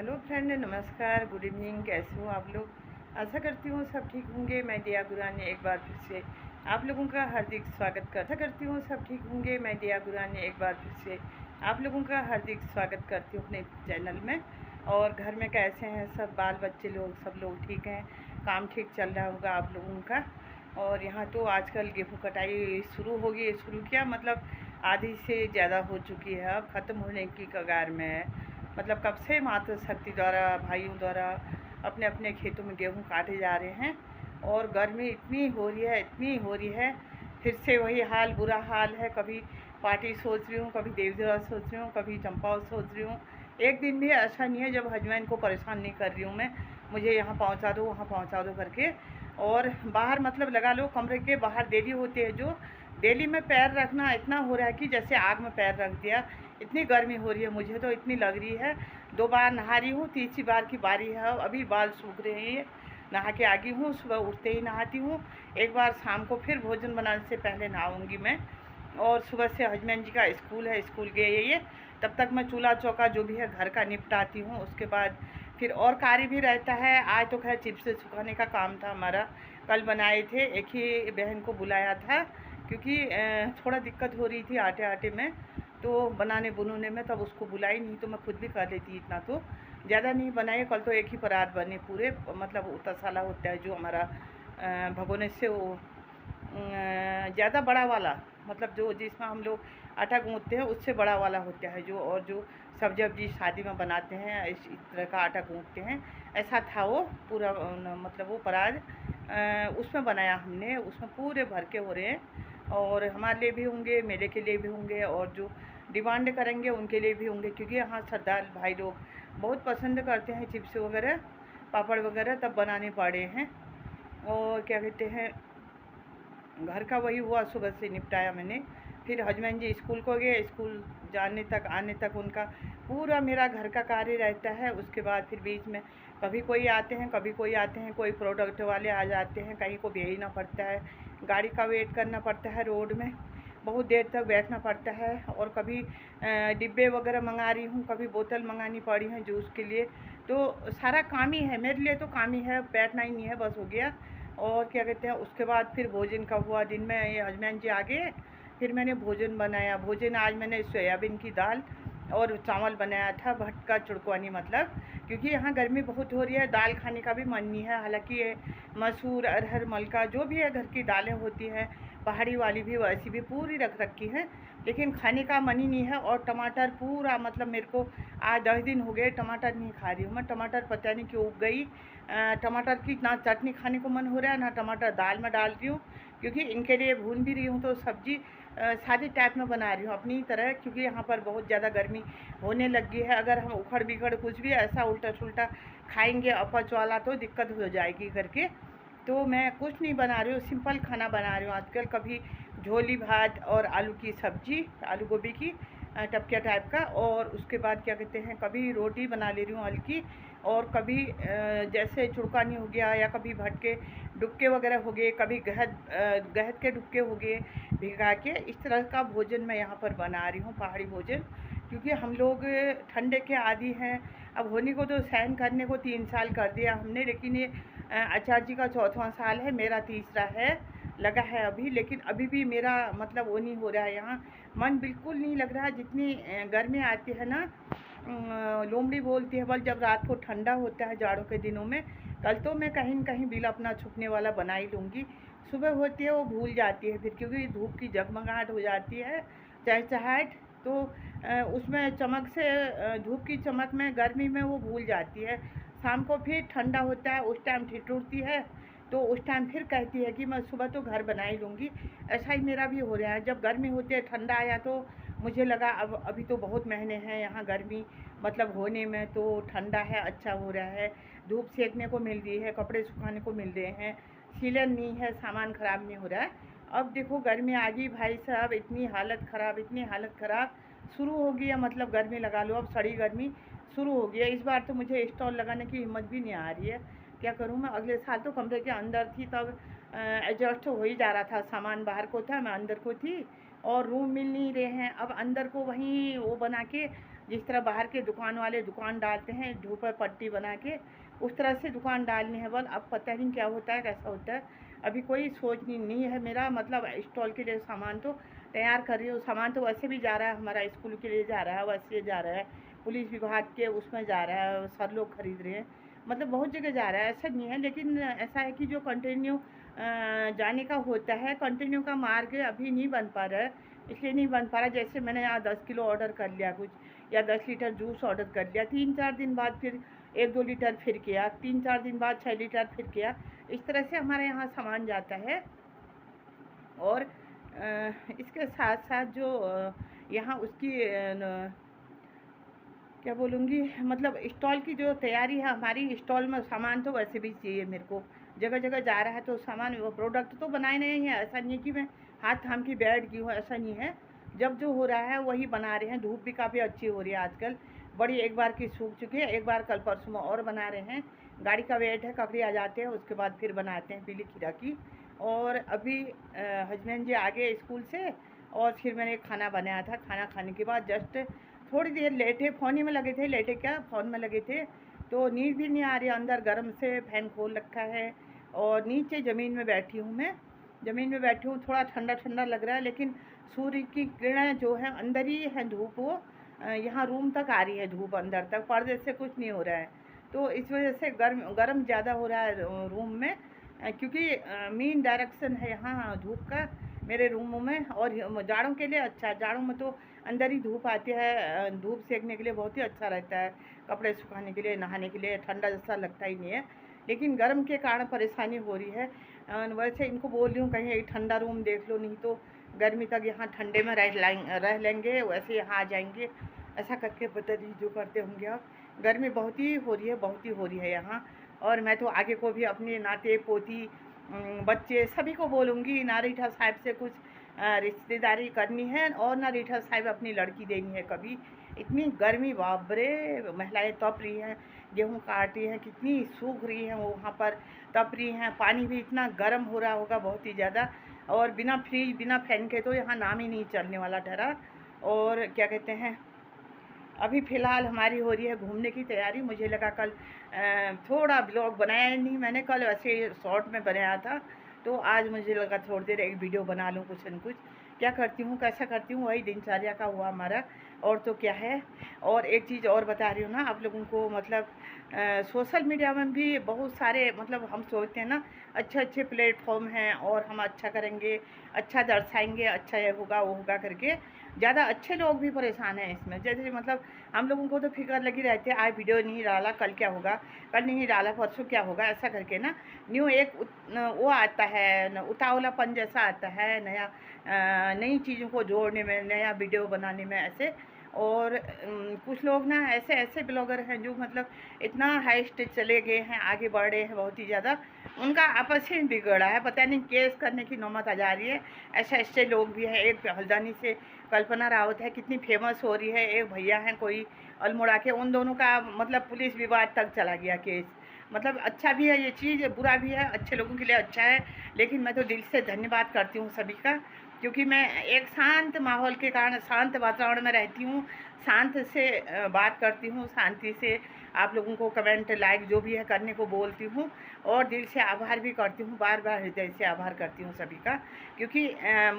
Hello friend, नमस्कार, good evening. कैसे हो आप लोग? आशा करती हूँ सब ठीक होंगे। मैं दिया गुरानी एक बार फिर से आप लोगों का हार्दिक स्वागत करती हूँ सब ठीक होंगे। मैं दिया गुरानी एक बार फिर से आप लोगों का हार्दिक स्वागत करती हूँ अपने चैनल में। और घर में कैसे हैं सब? बाल बच्चे लोग सब लोग ठीक हैं? काम ठीक चल रहा होगा आप लोगों का। और यहाँ तो आजकल गेहूँ कटाई शुरू होगी। शुरू किया मतलब आधी से ज़्यादा हो चुकी है, अब ख़त्म होने की कगार में है। मतलब कब से मातृ शक्ति द्वारा, भाइयों द्वारा अपने अपने खेतों में गेहूं काटे जा रहे हैं। और गर्मी इतनी हो रही है, इतनी हो रही है, फिर से वही हाल, बुरा हाल है। कभी पार्टी सोच रही हूँ, कभी देवजरा सोच रही हूँ, कभी चंपाओ सोच रही हूँ। एक दिन भी ऐसा नहीं है जब हस्बैंड को परेशान नहीं कर रही हूँ मैं, मुझे यहाँ पहुँचा दो वहाँ पहुँचा दो करके। और बाहर मतलब लगा लो कमरे के बाहर डेली होते हैं जो, डेली में पैर रखना इतना हो रहा है कि जैसे आग में पैर रख दिया। इतनी गर्मी हो रही है, मुझे तो इतनी लग रही है। 2 बार नहा रही हूँ, तीसरी बार की बारी है। अभी बाल सूख रहे हैं, नहा के आ गई हूँ। सुबह उठते ही नहाती हूँ, एक बार शाम को फिर भोजन बनाने से पहले नहाऊँगी मैं। और सुबह से हस्बैंड जी का स्कूल है, स्कूल गए ये, तब तक मैं चूल्हा चौका जो भी है घर का निपटाती हूँ। उसके बाद फिर और कार्य भी रहता है। आज तो खैर चिप्स सुखाने का काम था हमारा, कल बनाए थे। एक ही बहन को बुलाया था क्योंकि थोड़ा दिक्कत हो रही थी आटे आटे में, तो बनाने बुनने में, तब उसको बुलाई नहीं तो मैं खुद भी कर लेती। इतना तो ज़्यादा नहीं बनाए, कल तो एक ही परात बने पूरे। मतलब उतसाला होता है जो हमारा भगोने से, वो ज़्यादा बड़ा वाला, मतलब जो जिसमें हम लोग आटा गूँथते हैं उससे बड़ा वाला होता है जो। और जो सब्जी वब्जी शादी में बनाते हैं इस तरह का आटा गूँथते हैं, ऐसा था वो पूरा। मतलब वो परात उसमें बनाया हमने, उसमें पूरे भर के हो रहे हैं। और हमारे लिए भी होंगे, मेले के लिए भी होंगे, और जो डिमांड करेंगे उनके लिए भी होंगे। क्योंकि यहाँ सरदार भाई लोग बहुत पसंद करते हैं चिप्स वगैरह, पापड़ वगैरह, तब बनाने पड़े हैं। और क्या कहते हैं, घर का वही हुआ, सुबह से निपटाया मैंने। फिर हस्बैंड जी स्कूल को गए, स्कूल जाने तक आने तक उनका पूरा मेरा घर का कार्य रहता है। उसके बाद फिर बीच में कभी कोई आते हैं, कभी कोई आते हैं, कोई प्रोडक्ट वाले आ जाते हैं, कहीं को भेजना पड़ता है, गाड़ी का वेट करना पड़ता है, रोड में बहुत देर तक बैठना पड़ता है। और कभी डिब्बे वगैरह मंगा रही हूँ, कभी बोतल मंगानी पड़ी है जूस के लिए। तो सारा काम ही है मेरे लिए, तो काम ही है, बैठना ही नहीं है, बस हो गया। और क्या कहते हैं, उसके बाद फिर भोजन का हुआ। दिन में ये हस्बैंड जी आ गए, फिर मैंने भोजन बनाया। भोजन आज मैंने सोयाबीन की दाल और चावल बनाया था, भटका चुड़कवानी मतलब। क्योंकि यहाँ गर्मी बहुत हो रही है, दाल खाने का भी मन नहीं है। हालांकि ये मसूर, अरहर, मलका जो भी है घर की दालें होती हैं, पहाड़ी वाली भी वैसी भी पूरी रख रखी हैं, लेकिन खाने का मन ही नहीं है। और टमाटर पूरा, मतलब मेरे को आज 10 दिन हो गए टमाटर नहीं खा रही हूँ मैं। टमाटर पता नहीं क्यों उग गई। टमाटर की ना चटनी खाने को मन हो रहा है, ना टमाटर दाल में डाल रही हूँ। क्योंकि इनके लिए भून भी रही हूँ तो सब्जी सादी टाइप में बना रही हूँ अपनी तरह। क्योंकि यहाँ पर बहुत ज़्यादा गर्मी होने लगी है। अगर हम उखड़ बिखड़ कुछ भी ऐसा उल्टा सुल्टा खाएंगे अपच वाला तो दिक्कत हो जाएगी करके। तो मैं कुछ नहीं बना रही हूँ, सिंपल खाना बना रही हूँ आजकल। कभी झोली भात और आलू की सब्जी, आलू गोभी की टपकिया टाइप का। और उसके बाद क्या कहते हैं, कभी रोटी बना ले रही हूँ हल्की। और कभी जैसे चुड़कानी हो गया, या कभी भटके डुबके वगैरह हो गए, कभी गहत के डुबके हो गए भिगा के। इस तरह का भोजन मैं यहाँ पर बना रही हूँ, पहाड़ी भोजन। क्योंकि हम लोग ठंडे के आदी हैं। अब होने को तो सहन करने को 3 साल कर दिया हमने, लेकिन ये आचार्य जी का 4वां साल है, मेरा तीसरा है लगा है अभी। लेकिन अभी भी मेरा मतलब वो नहीं हो रहा है, यहाँ मन बिल्कुल नहीं लग रहा है। जितनी गर्मी आती है ना, लोमड़ी बोलती है बल, जब रात को ठंडा होता है जाड़ों के दिनों में। कल तो मैं कहीं न कहीं बिल अपना छुपने वाला बना ही लूँगी। सुबह होती है वो भूल जाती है फिर, क्योंकि धूप की जगमगाहट हो जाती है, चहचहाहट। तो उसमें चमक से, धूप की चमक में गर्मी में वो भूल जाती है। शाम को फिर ठंडा होता है, उस टाइम ठिठुरती है, तो उस टाइम फिर कहती है कि मैं सुबह तो घर बना ही लूँगी। ऐसा ही मेरा भी हो रहा है। जब गर्मी होती है, ठंडा आया तो मुझे लगा अब अभी तो बहुत महीने हैं यहाँ गर्मी मतलब होने में, तो ठंडा है, अच्छा हो रहा है, धूप सेकने को मिल रही है, कपड़े सुखाने को मिल रहे हैं, सीलन नहीं है, सामान ख़राब नहीं हो रहा है। अब देखो गर्मी आ गई भाई साहब, इतनी हालत ख़राब, इतनी हालत ख़राब शुरू हो गई है। मतलब गर्मी लगा लो, अब सड़ी गर्मी शुरू हो गई है। इस बार तो मुझे स्टॉल लगाने की हिम्मत भी नहीं आ रही है। क्या करूँ मैं? अगले साल तो कमरे के अंदर थी, तब एडजस्ट हो ही जा रहा था। सामान बाहर को था, मैं अंदर को थी, और रूम मिल नहीं रहे हैं। अब अंदर को वहीं वो बना के, जिस तरह बाहर के दुकान वाले दुकान डालते हैं झोपड़ पट्टी बना के, उस तरह से दुकान डालनी है। बल अब पता नहीं क्या होता है, कैसा होता है, अभी कोई सोच नहीं है मेरा। मतलब स्टॉल के लिए सामान तो तैयार कर रही हूँ, सामान तो वैसे भी जा रहा है, हमारा स्कूल के लिए जा रहा है, वैसे जा रहा है, पुलिस विभाग के उसमें जा रहा है, सर लोग खरीद रहे हैं, मतलब बहुत जगह जा रहा है, ऐसा नहीं है। लेकिन ऐसा है कि जो कंटिन्यू जाने का होता है, कंटिन्यू का मार्ग अभी नहीं बन पा रहा है, इसलिए नहीं बन पा रहा। जैसे मैंने यहाँ 10 किलो ऑर्डर कर लिया कुछ, या 10 लीटर जूस ऑर्डर कर लिया, 3-4 दिन बाद फिर 1-2 लीटर फिर किया, 3-4 दिन बाद 6 लीटर फिर किया, इस तरह से हमारे यहाँ सामान जाता है। और इसके साथ साथ जो यहाँ उसकी क्या बोलूँगी, मतलब स्टॉल की जो तैयारी है हमारी, स्टॉल में सामान तो वैसे भी चाहिए मेरे को, जगह जगह जा रहा है तो सामान, वो प्रोडक्ट तो बनाए नहीं है, ऐसा नहीं है कि मैं हाथ थाम की बैठ गई हूँ, ऐसा नहीं है। जब जो हो रहा है वही बना रहे हैं। धूप भी काफ़ी अच्छी हो रही है आजकल, बड़ी एक बार की सूख चुकी है, एक बार कल परसों में और बना रहे हैं। गाड़ी का वेट है, ककड़ी आ जाते हैं, उसके बाद फिर बनाते हैं पीली खीरा की। और अभी हस्बैंड जी आ गए स्कूल से, और फिर मैंने खाना बनाया था। खाना खाने के बाद जस्ट थोड़ी देर लेटे, फ़ोन ही में लगे थे, लेटे क्या फ़ोन में लगे थे, तो नींद भी नहीं आ रही। अंदर गर्म से फ़ैन खोल रखा है, और नीचे ज़मीन में बैठी हूँ मैं, ज़मीन में बैठी हूँ, थोड़ा ठंडा ठंडा लग रहा है, लेकिन सूर्य की किरणें जो है अंदर ही है, धूप वो यहाँ रूम तक आ रही है, धूप अंदर तक, पर्दे से कुछ नहीं हो रहा है। तो इस वजह से गर्म ज़्यादा हो रहा है रूम में, क्योंकि मेन डायरेक्शन है यहाँ धूप का मेरे रूमों में। और जाड़ों के लिए अच्छा, जाड़ों में तो अंदर ही धूप आती है, धूप सेकने के लिए बहुत ही अच्छा रहता है, कपड़े सुखाने के लिए, नहाने के लिए, ठंडा जैसा लगता ही नहीं है। लेकिन गर्म के कारण परेशानी हो रही है। वैसे इनको बोल रही हूँ कहीं एक ठंडा रूम देख लो, नहीं तो गर्मी तक यहाँ ठंडे में रह लेंगे, वैसे यहाँ आ जाएंगे, ऐसा करके पता नहीं जो करते होंगे आप। गर्मी बहुत ही हो रही है, बहुत ही हो रही है यहाँ। और मैं तो आगे को भी अपने नाते पोती बच्चे सभी को बोलूँगी, ना रीठा साहब से कुछ रिश्तेदारी करनी है, और ना रीठा साहब अपनी लड़की देनी है कभी। इतनी गर्मी बाबरे, महिलाएं तप रही हैं, गेहूँ काट रही हैं, कितनी सूख रही हैं, वो वहाँ पर तप रही हैं। पानी भी इतना गर्म हो रहा होगा बहुत ही ज़्यादा, और बिना फ्रिज बिना फैन के तो यहाँ नाम ही नहीं चलने वाला ठहरा। और क्या कहते हैं, अभी फ़िलहाल हमारी हो रही है घूमने की तैयारी। मुझे लगा कल थोड़ा ब्लॉग बनाया नहीं मैंने, कल वैसे शॉर्ट में बनाया था, तो आज मुझे लगा थोड़ी देर एक वीडियो बना लूँ, कुछ न कुछ क्या करती हूँ, कैसा करती हूँ, वही दिनचर्या का हुआ हमारा, और तो क्या है। और एक चीज़ और बता रही हूँ ना आप लोगों को, मतलब सोशल मीडिया में भी बहुत सारे, मतलब हम सोचते हैं ना अच्छे अच्छे प्लेटफॉर्म हैं, और हम अच्छा करेंगे, अच्छा दर्शाएंगे, अच्छा ये होगा वो होगा करके, ज़्यादा अच्छे लोग भी परेशान हैं इसमें। जैसे मतलब हम लोगों को तो फिक्र लगी रहती है, आज वीडियो नहीं डाला कल क्या होगा, कल नहीं डाला परसों क्या होगा, ऐसा करके ना न्यू एक वो आता है, उतावलापन जैसा आता है, नया नई चीज़ों को जोड़ने में, नया वीडियो बनाने में ऐसे। और कुछ लोग ना ऐसे ऐसे ब्लॉगर हैं जो मतलब इतना हाई स्टेज चले गए हैं, आगे बढ़ रहे हैं बहुत ही ज़्यादा, उनका आपस में बिगड़ा है, पता नहीं केस करने की नौबत आ जा रही है। ऐसे ऐसे लोग भी हैं। एक हल्द्वानी से कल्पना रावत है, कितनी फेमस हो रही है, एक भैया हैं कोई अल्मोड़ा के, उन दोनों का मतलब पुलिस विवाद तक चला गया केस। मतलब अच्छा भी है ये चीज़, बुरा भी है, अच्छे लोगों के लिए अच्छा है। लेकिन मैं तो दिल से धन्यवाद करती हूँ सभी का, क्योंकि मैं एक शांत माहौल के कारण, शांत वातावरण में रहती हूँ, शांत से बात करती हूँ, शांति से आप लोगों को कमेंट लाइक जो भी है करने को बोलती हूँ, और दिल से आभार भी करती हूँ, बार बार हृदय से आभार करती हूँ सभी का। क्योंकि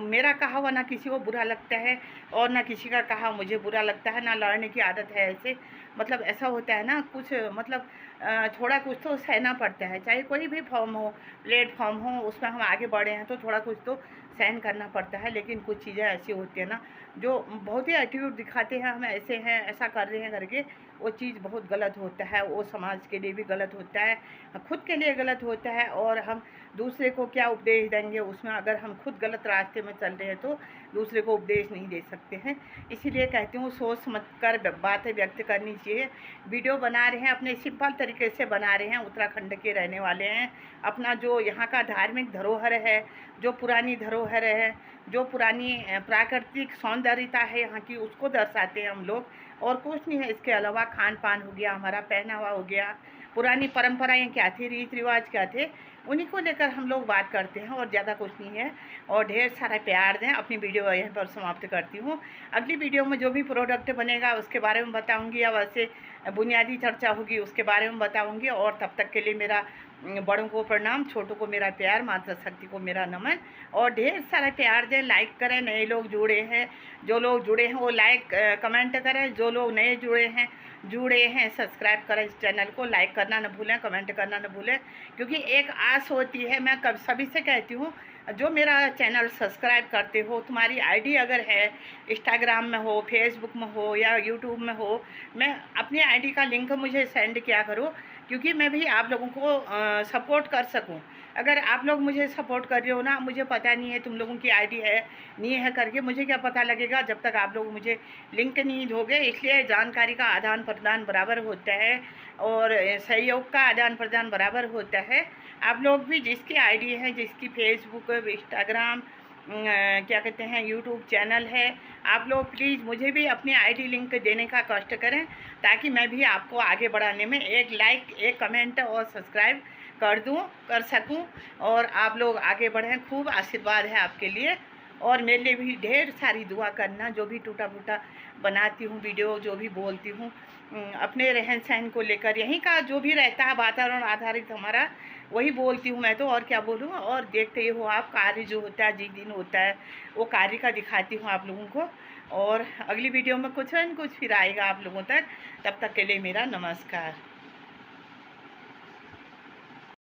मेरा कहा हुआ ना किसी को बुरा लगता है, और ना किसी का कहा मुझे बुरा लगता है, ना लड़ने की आदत है ऐसे। मतलब ऐसा होता है ना कुछ, मतलब थोड़ा कुछ तो सहना पड़ता है, चाहे कोई भी फॉर्म हो, प्लेटफॉर्म हो, उसमें हम आगे बढ़े हैं तो थोड़ा कुछ तो सहन करना पड़ता है। लेकिन कुछ चीज़ें ऐसी होती है ना जो बहुत ही एटीट्यूड दिखाते हैं, हम ऐसे हैं, ऐसा कर रहे हैं करके, वो चीज़ बहुत गलत होता है, वो समाज के लिए भी गलत होता है, खुद के लिए गलत होता है। और हम दूसरे को क्या उपदेश देंगे उसमें, अगर हम खुद गलत रास्ते में चल रहे हैं तो दूसरे को उपदेश नहीं दे सकते हैं। इसीलिए कहती हूँ सोच समझ कर बातें व्यक्त करनी चाहिए। वीडियो बना रहे हैं, अपने सिंपल तरीके से बना रहे हैं, उत्तराखंड के रहने वाले हैं, अपना जो यहाँ का धार्मिक धरोहर है, जो पुरानी धरोहर है, जो पुरानी प्राकृतिक सौंदर्यता है यहाँ की, उसको दर्शाते हैं हम लोग, और कुछ नहीं है। इसके अलावा खान पान हो गया, हमारा पहनावा हो गया, पुरानी परंपराएं क्या थी, रीति रिवाज क्या थे, उन्हीं को लेकर हम लोग बात करते हैं, और ज़्यादा कुछ नहीं है। और ढेर सारा प्यार दें। अपनी वीडियो यहीं पर समाप्त करती हूँ। अगली वीडियो में जो भी प्रोडक्ट बनेगा उसके बारे में बताऊँगी, या वैसे बुनियादी चर्चा होगी उसके बारे में बताऊँगी। और तब तक के लिए मेरा बड़ों को प्रणाम, छोटों को मेरा प्यार, माता शक्ति को मेरा नमन। और ढेर सारा प्यार दें, लाइक करें। नए लोग जुड़े हैं, जो लोग जुड़े हैं वो लाइक कमेंट करें। जो लोग नए जुड़े हैं सब्सक्राइब करें इस चैनल को। लाइक करना न भूलें, कमेंट करना न भूलें, क्योंकि एक आस होती है। मैं कब सभी से कहती हूँ, जो मेरा चैनल सब्सक्राइब करते हो, तुम्हारी आईडी अगर है इंस्टाग्राम में हो, फेसबुक में हो या यूट्यूब में हो, मैं अपनी आईडी का लिंक मुझे सेंड किया करो, क्योंकि मैं भी आप लोगों को सपोर्ट कर सकूं। अगर आप लोग मुझे सपोर्ट कर रहे हो ना, मुझे पता नहीं है तुम लोगों की आईडी है नहीं है करके, मुझे क्या पता लगेगा जब तक आप लोग मुझे लिंक नहीं दोगे। इसलिए जानकारी का आदान प्रदान बराबर होता है, और सहयोग का आदान प्रदान बराबर होता है। आप लोग भी जिसकी आईडी है, जिसकी फेसबुक, इंस्टाग्राम, क्या कहते हैं, यूट्यूब चैनल है, आप लोग प्लीज़ मुझे भी अपनी आईडी लिंक देने का कष्ट करें, ताकि मैं भी आपको आगे बढ़ाने में एक लाइक, एक कमेंट और सब्सक्राइब कर सकूं, और आप लोग आगे बढ़ें। खूब आशीर्वाद है आपके लिए, और मेरे लिए भी ढेर सारी दुआ करना। जो भी टूटा फूटा बनाती हूँ वीडियो, जो भी बोलती हूँ अपने रहन सहन को लेकर, यहीं का जो भी रहता है वातावरण आधारित हमारा, वही बोलती हूँ मैं तो, और क्या बोलूँ। और देखते ही हो आप, कार्य जो होता है, जिस दिन होता है, वो कार्य का दिखाती हूँ आप लोगों को। और अगली वीडियो में कुछ न कुछ फिर आएगा आप लोगों तक। तब तक के लिए मेरा नमस्कार।